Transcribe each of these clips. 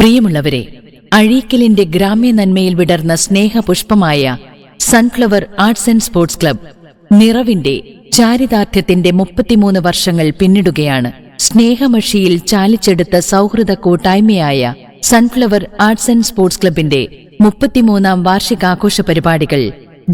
പ്രിയമുള്ളവരെ, അഴീക്കലിന്റെ ഗ്രാമ്യ നന്മയിൽ വിടർന്ന സ്നേഹപുഷ്പമായ sunflower arts and sports club നിറവിന്റെ ചാരിതാർത്ഥ്യത്തിന്റെ 33 വർഷങ്ങൾ പിന്നിടുകയാണ്. സ്നേഹമഷിയിൽ ചാലിച്ചെടുത്ത സൗഹൃദ കൂട്ടായ്മയായ സൺഫ്ലവർ ആർട്സ് ആൻഡ് സ്പോർട്സ് ക്ലബിന്റെ 33ാം വാർഷികാഘോഷ പരിപാടികൾ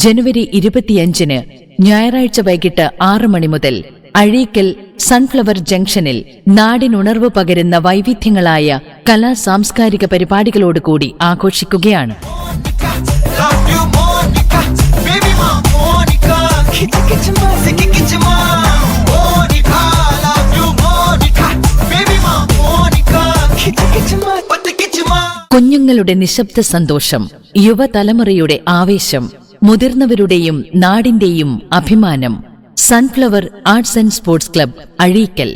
ജനുവരി 25 ഞായറാഴ്ച വൈകിട്ട് 6 മണി മുതൽ അഴീക്കൽ സൺഫ്ലവർ ജംഗ്ഷനിൽ നാടിനുണർവ് പകരുന്ന വൈവിധ്യങ്ങളായ കലാ സാംസ്കാരിക പരിപാടികളോടുകൂടി ആഘോഷിക്കുകയാണ്. കുഞ്ഞുങ്ങളുടെ നിശബ്ദ സന്തോഷം, യുവതലമുറയുടെ ആവേശം, മുതിർന്നവരുടെയും നാടിന്റെയും അഭിമാനം. Sunflower arts and sports club Azhikkal.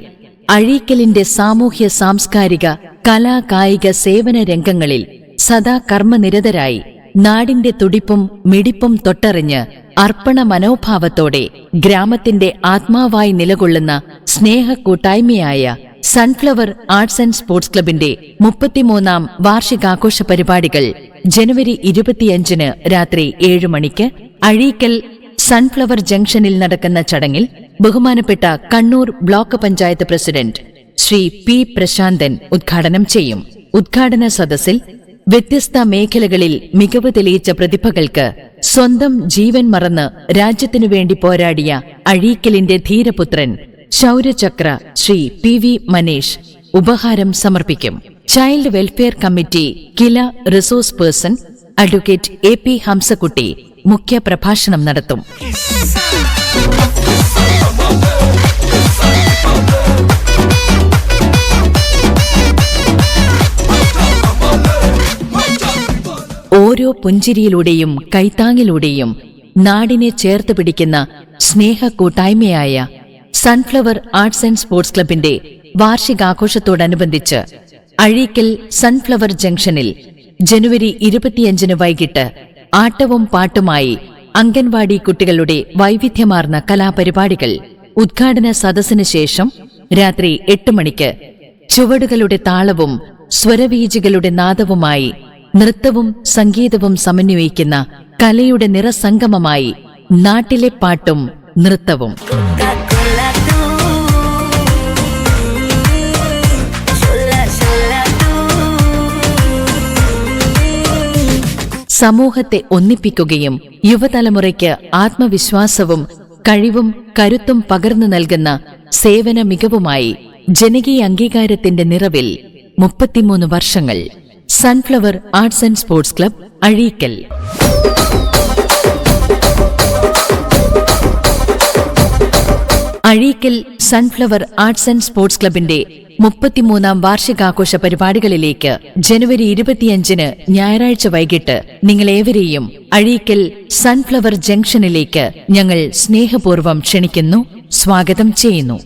അഴീക്കലിന്റെ സാമൂഹ്യ സാംസ്കാരിക കലാ കായിക സേവന രംഗങ്ങളിൽ സദാ കർമ്മനിരതരായി നാടിന്റെ തുടിപ്പും മിടിപ്പും തൊട്ടറിഞ്ഞ് അർപ്പണ മനോഭാവത്തോടെ ഗ്രാമത്തിന്റെ ആത്മാവായി നിലകൊള്ളുന്ന സ്നേഹക്കൂട്ടായ്മയായ സൺഫ്ലവർ ആർട്സ് ആൻഡ് സ്പോർട്സ് ക്ലബിന്റെ 33ാം വാർഷികാഘോഷ പരിപാടികൾ ജനുവരി 25 രാത്രി 7 മണിക്ക് അഴീക്കൽ സൺഫ്ലവർ ജംഗ്ഷനിൽ നടക്കുന്ന ചടങ്ങിൽ ബഹുമാനപ്പെട്ട Kannur block panchayat president Shri P Prasanthan ഉദ്ഘാടനം ചെയ്യും. ഉദ്ഘാടന സദസ്സിൽ വ്യത്യസ്ത മേഖലകളിൽ മികവ് തെളിയിച്ച പ്രതിഭകൾക്ക് സ്വന്തം ജീവൻ മറന്ന് രാജ്യത്തിനു വേണ്ടി പോരാടിയ അഴീക്കലിന്റെ ധീരപുത്രൻ ശൗര്യചക്ര ശ്രീ പി വി മനേഷ് ഉപഹാരം സമർപ്പിക്കും. Child welfare committee KILA resource person advocate A P Hamsakutty മുഖ്യ പ്രഭാഷണം നടത്തും. ഓരോ പുഞ്ചിരിയിലൂടെയും കൈത്താങ്ങിലൂടെയും നാടിനെ ചേർത്ത് പിടിക്കുന്ന സ്നേഹക്കൂട്ടായ്മയായ സൺഫ്ലവർ ആർട്സ് ആൻഡ് സ്പോർട്സ് ക്ലബിന്റെ വാർഷികാഘോഷത്തോടനുബന്ധിച്ച് അഴീക്കൽ സൺഫ്ലവർ ജംഗ്ഷനിൽ ജനുവരി 25 വൈകിട്ട് ആട്ടവും പാട്ടുമായി അംഗൻവാടി കുട്ടികളുടെ വൈവിധ്യമാർന്ന കലാപരിപാടികൾ. ഉദ്ഘാടന സദസ്സിന് ശേഷം രാത്രി 8 മണിക്ക് ചുവടുകളുടെ താളവും സ്വരവീചികളുടെ നാദവുമായി നൃത്തവും സംഗീതവും സമന്വയിക്കുന്ന കലയുടെ നിറസംഗമമായി നാട്ടിലെ പാട്ടും നൃത്തവും. സമൂഹത്തെ ഒന്നിപ്പിക്കുകയും യുവതലമുറയ്ക്ക് ആത്മവിശ്വാസവും കഴിവും കരുത്തും പകർന്നു നൽകുന്ന സേവന മികവുമായി ജനകീയ അംഗീകാരത്തിന്റെ നിറവിൽ 33 വർഷങ്ങൾ. Sunflower arts and sports club Azhikkal. Azhikkal sunflower arts and sports ക്ലബിന്റെ 33ാം വാർഷികാഘോഷ പരിപാടികളിലേക്ക് ജനുവരി 25 ഞായറാഴ്ച വൈകിട്ട് നിങ്ങളേവരെയും അഴീക്കൽ സൺഫ്ലവർ ജംഗ്ഷനിലേക്ക് ഞങ്ങൾ സ്നേഹപൂർവ്വം ക്ഷണിക്കുന്നു, സ്വാഗതം ചെയ്യുന്നു.